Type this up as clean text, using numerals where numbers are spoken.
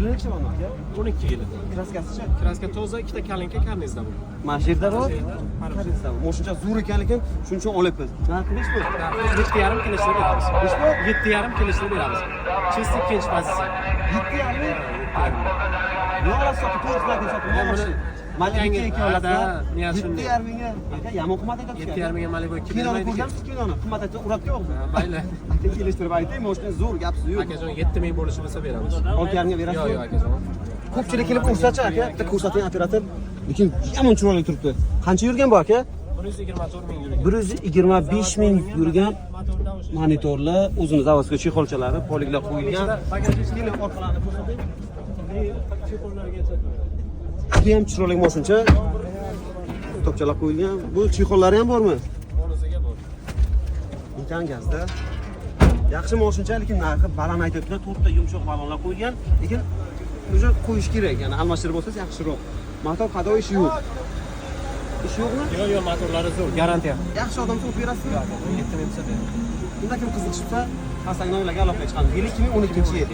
Yili necha mana aka? 12 yili. Kraskasichi? Kraska toza, ikkita kalinka karnizda bu. Mana shu yerda bor. Karnizda. Moshuncha zo'r ekan lekin shuning uchun olyapmiz. Narxi nech bu? 7,5 kelishni beramiz. Nech bu? 7,5 kelishni beramiz. Chesti ikkinchi pozitsiya. 7,5. Yo'q, sotib qo'yishlar sotib. Malibu ikkalada 7,5 mingga. Aka, yomon qimmat aytadi. 7,5 ga Malibu 2 Kinoni bermaydi. ko'rgansiz kinoni? Qimmat aytsa uradga yo'qmi? Mayli. Aka, kelishtirib ayting, moshina zo'r, gap yo'q. Akajon 7,000 bo'lishi bo'lsa beramiz. 6,5 ga berasiz? Yo'q, akajon. Ko'pchilik kelib ko'rsatchi aka, bitta ko'rsating operator. Lekin yomon chiroyli turibdi. Qancha yurgan bu aka? 124 ming yurgan. 125 ming yurgan monitorlar, o'zini zavodga chexolchalari, poliglar qo'yilgan. Bagajni orqalarini ko'rsating. Bu ham chiroyli moshincha. Topchalar qo'yilgan. Bu chexollari ham bormi? Bonusiga bor. Metan gazda. Yaxshi moshincha, lekin narxi baland aytibdi. To'rtta yumshoq balonlar qo'yilgan, lekin o'sha qo'yish kerak. Ya'ni almashtirib bo'lsangiz yaxshiroq. Motor qado ishi yo'q. Ish yo'qmi? Yo'q, motorlari zo'r, garantiya. Yaxshi odam o'qib berasizmi? 7,000 bo'lsa beramiz. Unda kim qiziqsa, Hasannovlarga aloqa chiqamiz. Yili 2012-yil.